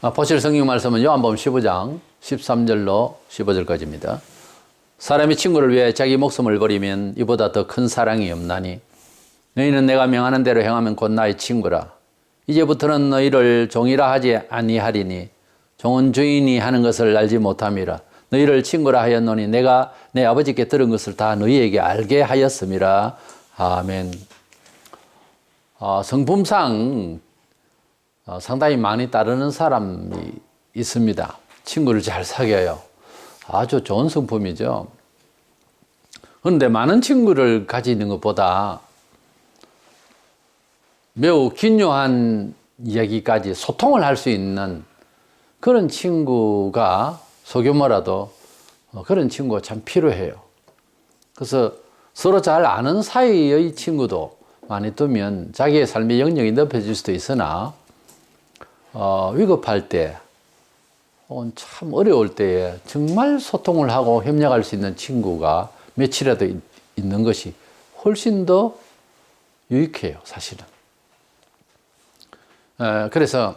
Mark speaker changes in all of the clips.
Speaker 1: 보실 성경 말씀은 요한복음 15장 13절로 15절까지입니다. 사람이 친구를 위해 자기 목숨을 버리면 이보다 더 큰 사랑이 없나니 너희는 내가 명하는 대로 행하면 곧 나의 친구라. 이제부터는 너희를 종이라 하지 아니하리니 종은 주인이 하는 것을 알지 못함이라. 너희를 친구라 하였노니 내가 내 아버지께 들은 것을 다 너희에게 알게 하였음이라. 아멘. 성품상 상당히 많이 따르는 사람이 있습니다. 친구를 잘 사귀어요. 아주 좋은 성품이죠. 그런데 많은 친구를 가지는 것보다 매우 긴요한 이야기까지 소통을 할 수 있는 그런 친구가 소규모라도 그런 친구가 참 필요해요. 그래서 서로 잘 아는 사이의 친구도 많이 두면 자기의 삶의 영역이 넓혀질 수도 있으나 위급할 때 혹은 참 어려울 때에 정말 소통을 하고 협력할 수 있는 친구가 며칠이라도 있는 것이 훨씬 더 유익해요, 사실은. 그래서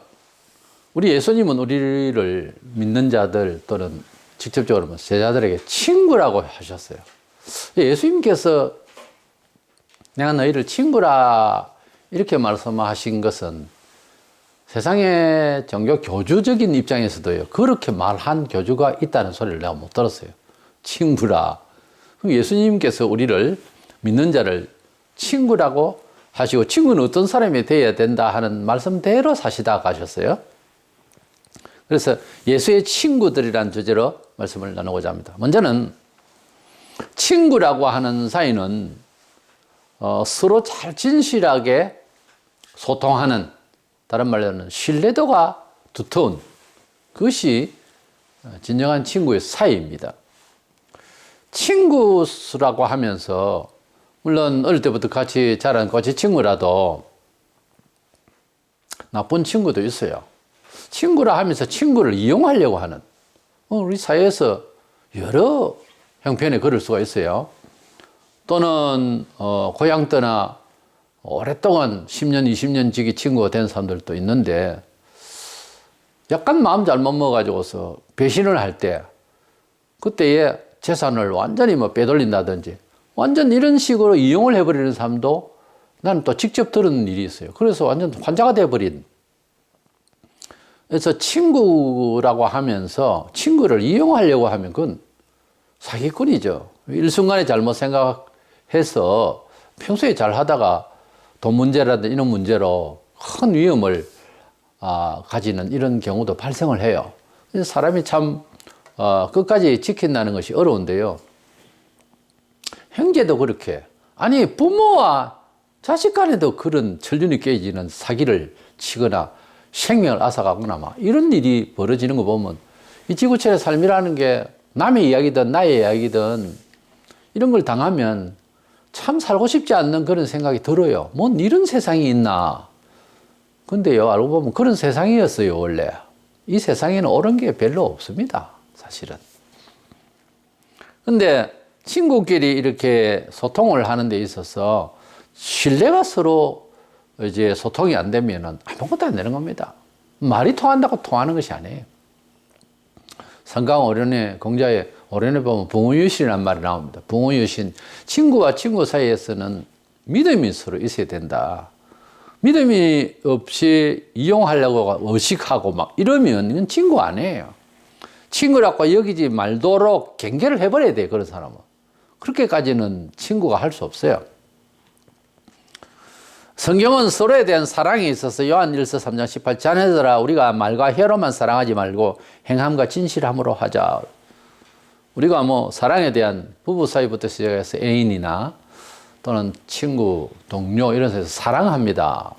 Speaker 1: 우리 예수님은 우리를 믿는 자들 또는 직접적으로 제자들에게 친구라고 하셨어요. 예수님께서 내가 너희를 친구라 이렇게 말씀하신 것은 세상의 종교 교주적인 입장에서도요, 그렇게 말한 교주가 있다는 소리를 내가 못 들었어요. 친구라. 예수님께서 우리를 믿는 자를 친구라고 하시고, 친구는 어떤 사람이 되어야 된다 하는 말씀대로 사시다 가셨어요. 그래서 예수의 친구들이란 주제로 말씀을 나누고자 합니다. 먼저는 친구라고 하는 사이는 서로 잘 진실하게 소통하는, 다른 말로는 신뢰도가 두터운 그것이 진정한 친구의 사이입니다. 친구라고 하면서 물론 어릴 때부터 같이 자란 꼬치 친구라도 나쁜 친구도 있어요. 친구라 하면서 친구를 이용하려고 하는, 우리 사회에서 여러 형편에 그럴 수가 있어요. 또는 고향 떠나 오랫동안 10년, 20년 지기 친구가 된 사람들도 있는데 약간 마음 잘못 먹어가지고서 배신을 할 때 그때의 재산을 완전히 빼돌린다든지 완전 이런 식으로 이용을 해버리는 사람도 나는 또 직접 들은 일이 있어요. 그래서 완전 환자가 돼버린. 그래서 친구라고 하면서 친구를 이용하려고 하면 그건 사기꾼이죠. 일순간에 잘못 생각해서 평소에 잘 하다가 돈 문제라든지 이런 문제로 큰 위험을 가지는 이런 경우도 발생을 해요. 사람이 참 끝까지 지킨다는 것이 어려운데요. 형제도 그렇게, 아니 부모와 자식 간에도 그런 천륜이 깨지는 사기를 치거나 생명을 앗아가거나 이런 일이 벌어지는 거 보면 이 지구촌의 삶이라는 게 남의 이야기든 나의 이야기든 이런 걸 당하면 참 살고 싶지 않는 그런 생각이 들어요. 뭔 이런 세상이 있나. 근데요, 알고 보면 그런 세상이었어요, 원래. 이 세상에는 옳은 게 별로 없습니다, 사실은. 근데 친구끼리 이렇게 소통을 하는 데 있어서 신뢰가 서로 이제 소통이 안 되면은 아무것도 안 되는 겁니다. 말이 통한다고 통하는 것이 아니에요. 성강 오련의 공자의 오련에 보면 붕어유신이라는 말이 나옵니다. 붕어유신, 친구와 친구 사이에서는 믿음이 서로 있어야 된다. 믿음이 없이 이용하려고 의식하고 이러면 이건 친구 아니에요. 친구라고 여기지 말도록 경계를 해버려야 돼요, 그런 사람은. 그렇게까지는 친구가 할 수 없어요. 성경은 서로에 대한 사랑이 있어서 요한일서 3장 18, 자녀들아 우리가 말과 혀로만 사랑하지 말고 행함과 진실함으로 하자. 우리가 사랑에 대한 부부 사이부터 시작해서 애인이나 또는 친구, 동료 이런 데서 사랑합니다.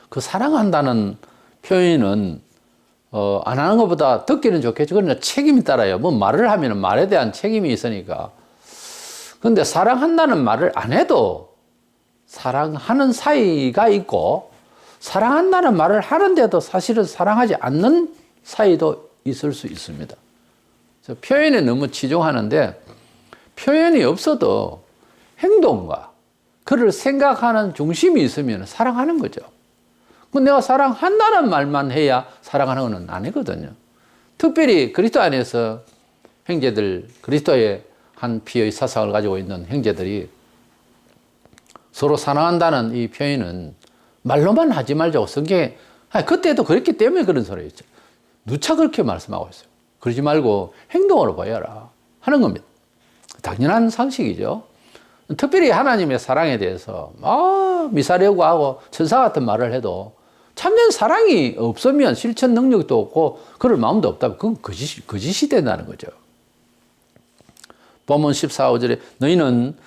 Speaker 1: 그 사랑한다는 표현은 안 하는 것보다 듣기는 좋겠죠. 그러나 책임이 따라요. 말을 하면 말에 대한 책임이 있으니까. 그런데 사랑한다는 말을 안 해도 사랑하는 사이가 있고, 사랑한다는 말을 하는데도 사실은 사랑하지 않는 사이도 있을 수 있습니다. 표현에 너무 치중하는데, 표현이 없어도 행동과 그를 생각하는 중심이 있으면 사랑하는 거죠. 내가 사랑한다는 말만 해야 사랑하는 것은 아니거든요. 특별히 그리스도 안에서 형제들, 그리스도의 한 피의 사상을 가지고 있는 형제들이 서로 사랑한다는 이 표현은 말로만 하지 말자고 성경에, 그때도 그랬기 때문에 그런 소리였죠. 누차 그렇게 말씀하고 있어요. 그러지 말고 행동으로 보여라 하는 겁니다. 당연한 상식이죠. 특별히 하나님의 사랑에 대해서 미사려고 하고 천사 같은 말을 해도 참된 사랑이 없으면 실천 능력도 없고 그럴 마음도 없다면 그건 거짓이 된다는 거죠. 본문 14, 5절에 너희는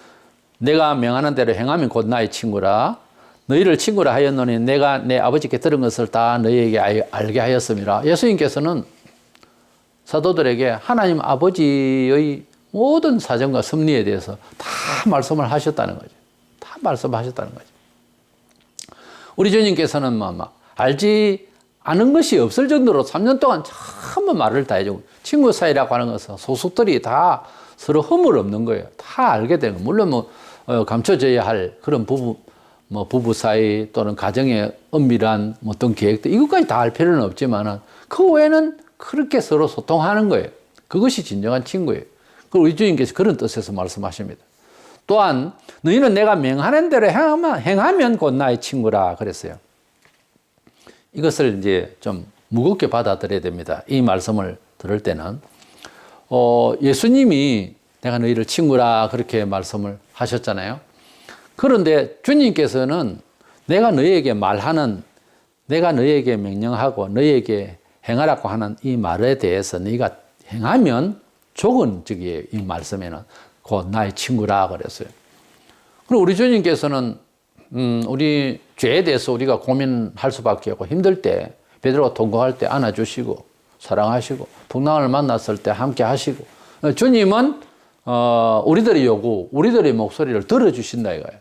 Speaker 1: 내가 명하는 대로 행하면 곧 나의 친구라. 너희를 친구라 하였노니 내가 내 아버지께 들은 것을 다 너희에게 알게 하였음이라. 예수님께서는 사도들에게 하나님 아버지의 모든 사정과 섭리에 대해서 다 말씀을 하셨다는 거죠. 다 말씀하셨다는 거죠. 우리 주님께서는 알지 않은 것이 없을 정도로 3년 동안 전부 말을 다 해주고, 친구 사이라고 하는 것은 소속들이 다 서로 허물 없는 거예요. 다 알게 되는 거예요. 물론 감춰져야 할 그런 부부 사이 또는 가정의 엄밀한 어떤 계획들, 이것까지 다 알 필요는 없지만은 그 외에는 그렇게 서로 소통하는 거예요. 그것이 진정한 친구예요. 그리고 우리 주님께서 그런 뜻에서 말씀하십니다. 또한 너희는 내가 명하는 대로 행하면 곧 나의 친구라 그랬어요. 이것을 이제 좀 무겁게 받아들여야 됩니다. 이 말씀을 들을 때는 예수님이 내가 너희를 친구라 그렇게 말씀을 하셨잖아요. 그런데 주님께서는 내가 너희에게 말하는, 내가 너희에게 명령하고 너희에게 행하라고 하는 이 말에 대해서 너희가 행하면 조건적이에요. 이 말씀에는 곧 나의 친구라 그랬어요. 그리고 우리 주님께서는 우리 죄에 대해서 우리가 고민할 수밖에 없고 힘들 때 베드로가 통곡할 때 안아주시고 사랑하시고 풍랑을 만났을 때 함께 하시고, 주님은 우리들의 요구, 우리들의 목소리를 들어주신다 이거예요.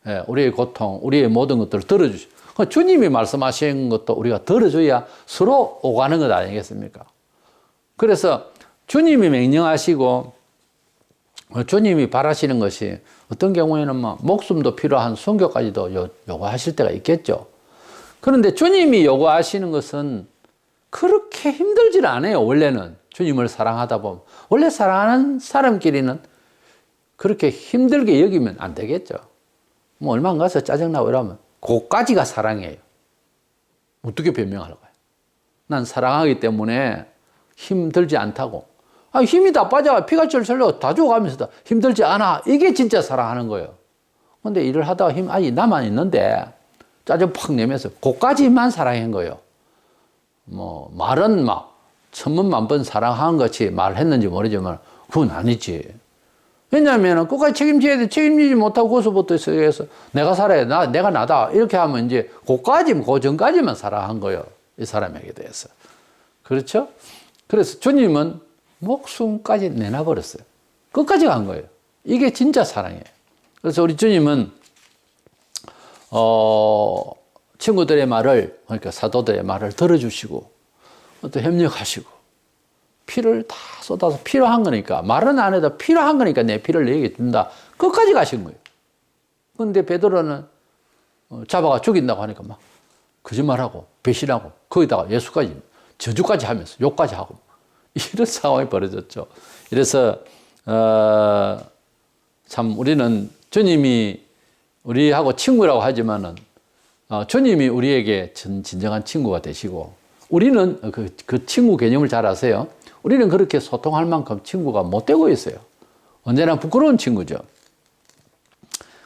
Speaker 1: 예, 우리의 고통, 우리의 모든 것들을 들어주시고, 주님이 말씀하신 것도 우리가 들어줘야 서로 오가는 것 아니겠습니까? 그래서 주님이 명령하시고 주님이 바라시는 것이 어떤 경우에는 목숨도 필요한 순교까지도 요구하실 때가 있겠죠. 그런데 주님이 요구하시는 것은 그렇게 힘들질 않아요. 원래는 주님을 사랑하다 보면, 원래 사랑하는 사람끼리는 그렇게 힘들게 여기면 안 되겠죠. 얼마 가서 짜증나고 이러면 그까지가 사랑이에요. 어떻게 변명하려고요? 난 사랑하기 때문에 힘들지 않다고. 힘이 다 빠져 피가 절절로 다 죽어가면서도 힘들지 않아. 이게 진짜 사랑하는 거예요. 근데 일을 하다가 힘 아직 남아 있는데 짜증 팍 내면서 그까지만 사랑한 거예요. 말은 천번만 번 사랑한 것이 말했는지 모르지만 그건 아니지. 왜냐하면 끝까지 책임져야 돼. 책임지지 못하고 고소부터 해서 내가 살아야 내가 나다 이렇게 하면 이제 그 전까지만 사랑한 거예요. 이 사람에게 대해서. 그렇죠? 그래서 주님은 목숨까지 내놔버렸어요. 끝까지 간 거예요. 이게 진짜 사랑이에요. 그래서 우리 주님은 친구들의 말을, 그러니까 사도들의 말을 들어주시고 또 협력하시고 피를 다 쏟아서 필요한 거니까, 말은 안 해도 필요한 거니까 내 피를 너에게 준다. 끝까지 가신 거예요. 그런데 베드로는 잡아가 죽인다고 하니까 막 거짓말하고 배신하고 거기다가 예수까지 저주까지 하면서 욕까지 하고 이런 상황이 벌어졌죠. 그래서 참 우리는 주님이 우리하고 친구라고 하지만은 주님이 우리에게 진정한 친구가 되시고, 우리는 그 친구 개념을 잘 아세요? 우리는 그렇게 소통할 만큼 친구가 못 되고 있어요. 언제나 부끄러운 친구죠.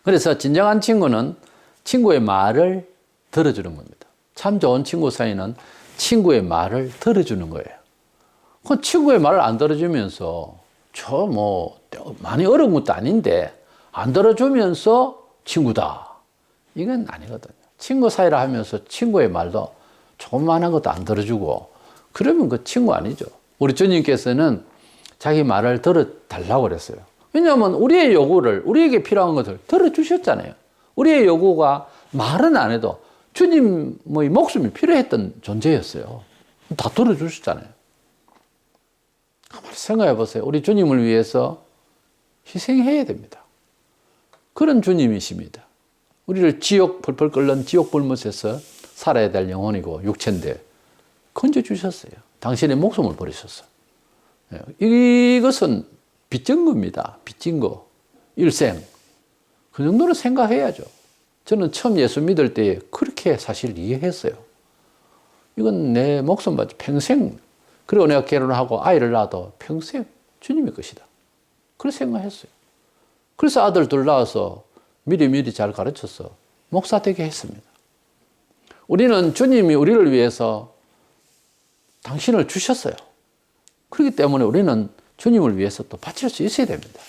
Speaker 1: 그래서 진정한 친구는 친구의 말을 들어주는 겁니다. 참 좋은 친구 사이는 친구의 말을 들어주는 거예요. 그 친구의 말을 안 들어주면서 많이 어려운 것도 아닌데 안 들어주면서 친구다. 이건 아니거든요. 친구 사이라 하면서 친구의 말도 조그마한 것도 안 들어주고 그러면 그 친구 아니죠. 우리 주님께서는 자기 말을 들어달라고 그랬어요. 왜냐하면 우리의 요구를, 우리에게 필요한 것을 들어주셨잖아요. 우리의 요구가 말은 안 해도 주님의 목숨이 필요했던 존재였어요. 다 들어주셨잖아요. 한번 생각해 보세요. 우리 주님을 위해서 희생해야 됩니다. 그런 주님이십니다. 우리를 지옥 펄펄 끓는 지옥 불못에서 살아야 될 영혼이고 육체인데 건져주셨어요. 당신의 목숨을 버리셨어요. 이것은 빚진 겁니다. 빚진 거. 일생. 그 정도는 생각해야죠. 저는 처음 예수 믿을 때 그렇게 사실 이해했어요. 이건 내 목숨 바지 평생. 그리고 내가 결혼하고 아이를 낳아도 평생 주님의 것이다. 그렇게 생각했어요. 그래서 아들 둘 낳아서 미리 잘 가르쳐서 목사 되게 했습니다. 우리는 주님이 우리를 위해서 당신을 주셨어요. 그렇기 때문에 우리는 주님을 위해서 또 바칠 수 있어야 됩니다.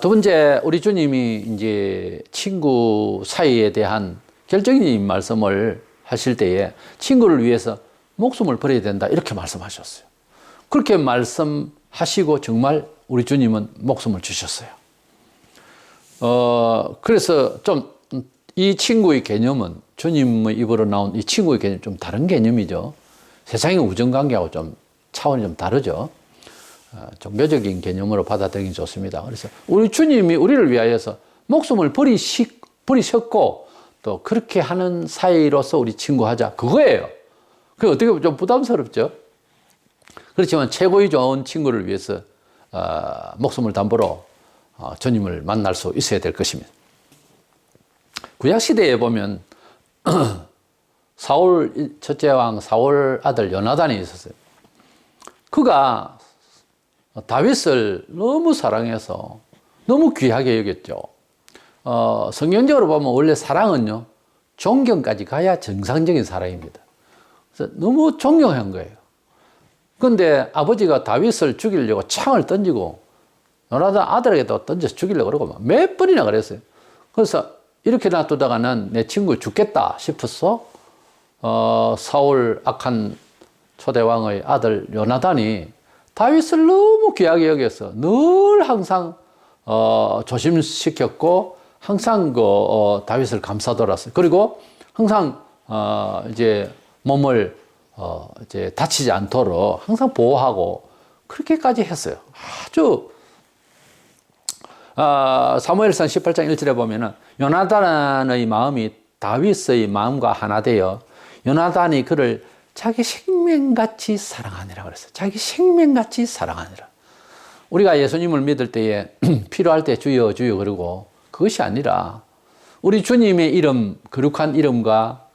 Speaker 1: 두 번째, 우리 주님이 이제 친구 사이에 대한 결정적인 말씀을 하실 때에 친구를 위해서 목숨을 버려야 된다. 이렇게 말씀하셨어요. 그렇게 말씀하시고 정말 우리 주님은 목숨을 주셨어요. 그래서 좀 이 친구의 개념은 주님의 입으로 나온 이 친구의 개념 좀 다른 개념이죠. 세상의 우정관계하고 좀 차원이 좀 다르죠. 종교적인 개념으로 받아들이기 좋습니다. 그래서 우리 주님이 우리를 위하여서 목숨을 버리셨고 또 그렇게 하는 사이로서 우리 친구하자. 그거예요. 그게 어떻게 보면 좀 부담스럽죠. 그렇지만 최고의 좋은 친구를 위해서 목숨을 담보로 주님을 만날 수 있어야 될 것입니다. 구약시대에 보면 사울 첫째 왕 사울 아들 요나단이 있었어요. 그가 다윗을 너무 사랑해서 너무 귀하게 여겼죠. 성경적으로 보면 원래 사랑은요, 존경까지 가야 정상적인 사랑입니다. 그래서 너무 존경한 거예요. 그런데 아버지가 다윗을 죽이려고 창을 던지고 요나단 아들에게도 던져서 죽이려고 그러고 몇 번이나 그랬어요. 그래서 이렇게 놔두다가는 내 친구 죽겠다 싶어서 사울 악한 초대왕의 아들 요나단이 다윗을 너무 귀하게 여겨서 늘 항상 조심시켰고 항상 다윗을 감싸돌았어요. 그리고 항상 이제 몸을 이제 다치지 않도록 항상 보호하고 그렇게까지 했어요. 아주 사무엘상 18장 1절에 보면은 요나단의 마음이 다윗의 마음과 하나 되어 요나단이 그를 자기 생명같이 사랑하니라 그랬어요. 자기 생명같이 사랑하니라. 우리가 예수님을 믿을 때에 필요할 때 주여 주여 그러고 그것이 아니라 우리 주님의 이름, 거룩한 이름과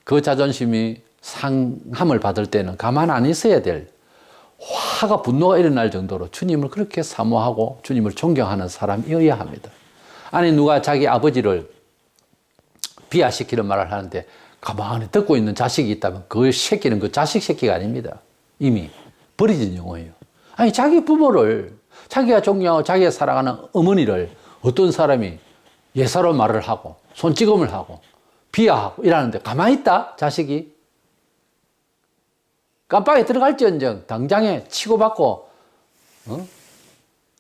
Speaker 1: 그 자존심이 상함을 받을 때는 가만 안 있어야 될 화가 분노가 일어날 정도로 주님을 그렇게 사모하고 주님을 존경하는 사람이어야 합니다. 아니 누가 자기 아버지를 비하시키는 말을 하는데 가만히 듣고 있는 자식이 있다면 그 새끼는 그 자식 새끼가 아닙니다. 이미 버려진 영혼이에요. 아니 자기 부모를 자기가 존경하고 자기가 사랑하는 어머니를 어떤 사람이 예사로 말을 하고 손찌검을 하고 비하하고 이러는데 가만히 있다 자식이? 깜빡이 들어갈지언정 당장에 치고받고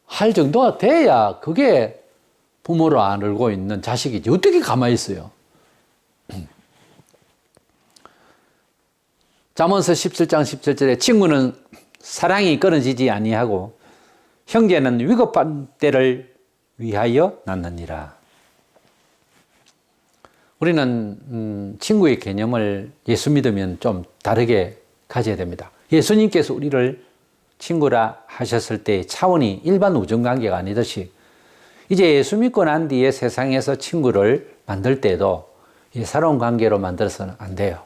Speaker 1: 할 정도가 돼야 그게 부모로 안 알고 있는 자식이지. 어떻게 가만히 있어요? 잠언서 17장 17절에 친구는 사랑이 끊어지지 아니하고 형제는 위급한 때를 위하여 낳느니라. 우리는 친구의 개념을 예수 믿으면 좀 다르게 가져야 됩니다. 예수님께서 우리를 친구라 하셨을 때 차원이 일반 우정관계가 아니듯이 이제 예수 믿고 난 뒤에 세상에서 친구를 만들 때도 예사로운 관계로 만들어서는 안 돼요.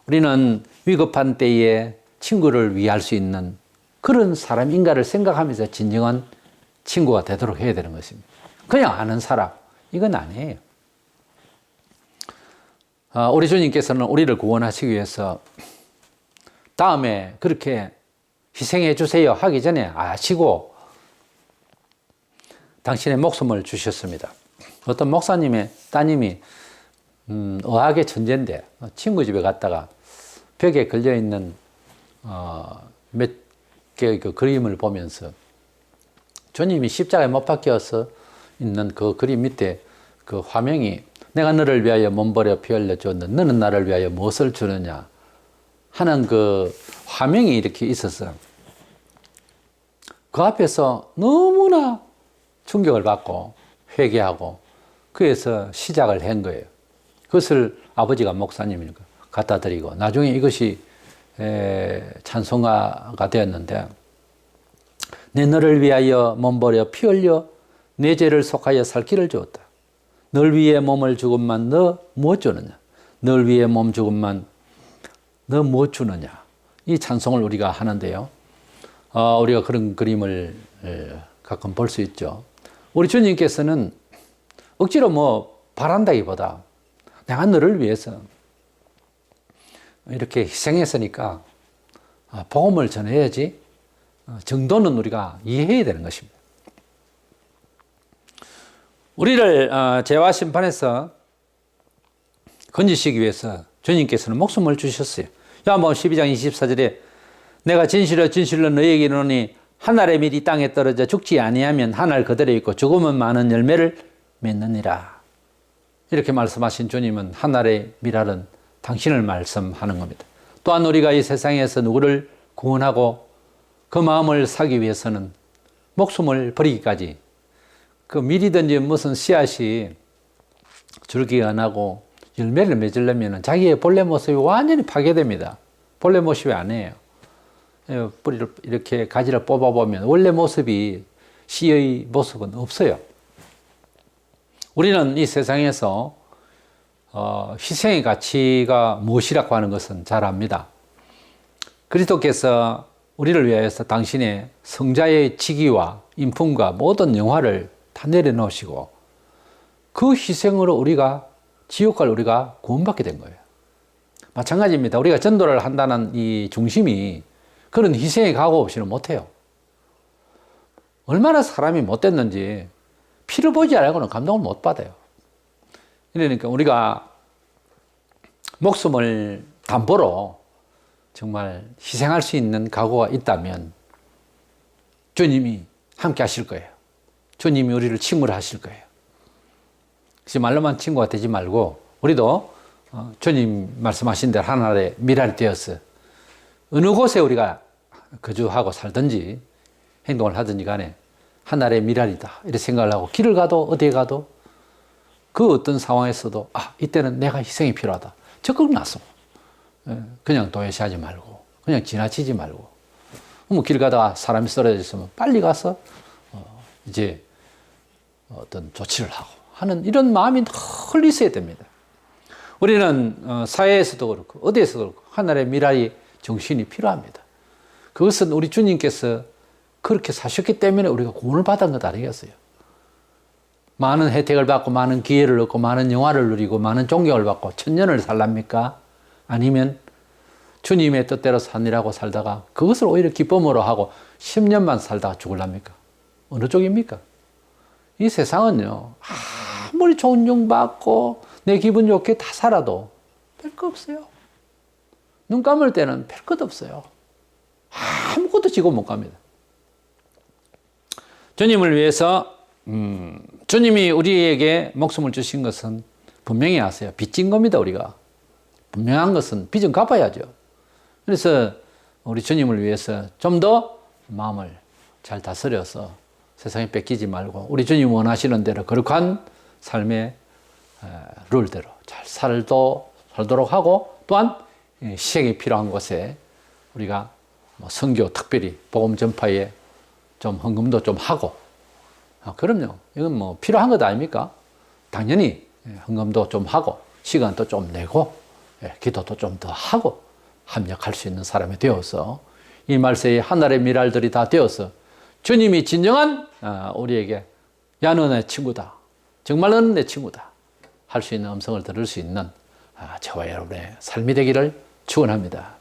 Speaker 1: 우리는 위급한 때에 친구를 위할 수 있는 그런 사람인가를 생각하면서 진정한 친구가 되도록 해야 되는 것입니다. 그냥 아는 사람, 이건 아니에요. 우리 주님께서는 우리를 구원하시기 위해서 다음에 그렇게 희생해 주세요 하기 전에 아시고 당신의 목숨을 주셨습니다. 어떤 목사님의 따님이 의학의 천재인데 친구 집에 갔다가 벽에 걸려있는 몇 개의 그 그림을 보면서 주님이 십자가에 못 박혀서 있는 그 그림 밑에 그 화명이 내가 너를 위하여 몸 버려 피 흘려 주었는데 너는 나를 위하여 무엇을 주느냐 하는 그 화명이 이렇게 있었어요. 그 앞에서 너무나 충격을 받고 회개하고 그래서 시작을 한 거예요. 그것을 아버지가 목사님이니까 갖다 드리고 나중에 이것이 찬송가가 되었는데 내 너를 위하여 몸버려 피 흘려 내 죄를 속하여 살 길을 주었다. 널 위해 몸을 주건만 너 무엇 주느냐? 널 위해 몸 주건만 너 무엇 주느냐? 이 찬송을 우리가 하는데요. 우리가 그런 그림을 가끔 볼 수 있죠. 우리 주님께서는 억지로 뭐 바란다기보다 내가 너를 위해서 이렇게 희생했으니까 복음을 전해야지 정도는 우리가 이해해야 되는 것입니다. 우리를 죄와 심판에서 건지시기 위해서 주님께서는 목숨을 주셨어요. 요한복음 12장 24절에 내가 진실로 진실로 너희에게 이르노니 한 알의 밀이 땅에 떨어져 죽지 아니하면 한 알 그대로 있고 죽으면 많은 열매를 맺느니라. 이렇게 말씀하신 주님은 한 알의 밀알은 당신을 말씀하는 겁니다. 또한 우리가 이 세상에서 누구를 구원하고 그 마음을 사기 위해서는 목숨을 버리기까지 그 밀이든지 무슨 씨앗이 줄기가 나고 열매를 맺으려면 자기의 본래 모습이 완전히 파괴됩니다. 본래 모습이 아니에요. 뿌리를 이렇게 가지를 뽑아보면 원래 모습이 씨의 모습은 없어요. 우리는 이 세상에서 희생의 가치가 무엇이라고 하는 것은 잘 압니다. 그리스도께서 우리를 위하여서 당신의 성자의 직위와 인품과 모든 영화를 다 내려놓으시고 그 희생으로 우리가 지옥 갈 우리가 구원받게 된 거예요. 마찬가지입니다. 우리가 전도를 한다는 이 중심이 그런 희생의 각오 없이는 못해요. 얼마나 사람이 못됐는지 피를 보지 않고는 감동을 못 받아요. 그러니까 우리가 목숨을 담보로 정말 희생할 수 있는 각오가 있다면 주님이 함께 하실 거예요. 주님이 우리를 친구하실 거예요. 그래서 말로만 친구가 되지 말고 우리도 주님 말씀하신 대로 하나의 밀알이 되어서 어느 곳에 우리가 거주하고 살든지 행동을 하든지 간에 하나의 밀알이다 이렇게 생각을 하고 길을 가도 어디에 가도 그 어떤 상황에서도 이때는 내가 희생이 필요하다. 적극 나서 그냥 도외시하지 말고 그냥 지나치지 말고 뭐 길 가다가 사람이 쓰러져 있으면 빨리 가서 이제 어떤 조치를 하고 하는 이런 마음이 늘 있어야 됩니다. 우리는 사회에서도 그렇고 어디에서도 그렇고 하나의 밀알이 정신이 필요합니다. 그것은 우리 주님께서 그렇게 사셨기 때문에 우리가 구원을 받은 것 아니겠어요? 많은 혜택을 받고 많은 기회를 얻고 많은 영화를 누리고 많은 존경을 받고 천년을 살랍니까? 아니면 주님의 뜻대로 사느라고 살다가 그것을 오히려 기쁨으로 하고 10년만 살다가 죽을랍니까? 어느 쪽입니까? 이 세상은요, 아무리 존중받고 내 기분 좋게 다 살아도 별거 없어요. 눈 감을 때는 별것 없어요. 아무것도 지고 못 갑니다. 주님을 위해서 주님이 우리에게 목숨을 주신 것은 분명히 아세요. 빚진 겁니다. 우리가 분명한 것은 빚은 갚아야죠. 그래서 우리 주님을 위해서 좀 더 마음을 잘 다스려서 세상에 뺏기지 말고 우리 주님 원하시는 대로 거룩한 삶의 룰대로 잘 살도록 하고 또한 희생이 필요한 곳에 우리가 선교 특별히 복음 전파에 좀 헌금도 좀 하고 그럼요. 이건 뭐 필요한 것 아닙니까? 당연히 헌금도 좀 하고 시간도 좀 내고 기도도 좀 더 하고 합력할 수 있는 사람이 되어서 이 말세에 하늘의 미랄들이 다 되어서 주님이 진정한 우리에게 야 너 내 친구다. 정말 너는 내 친구다. 할 수 있는 음성을 들을 수 있는 저와 여러분의 삶이 되기를 축원합니다.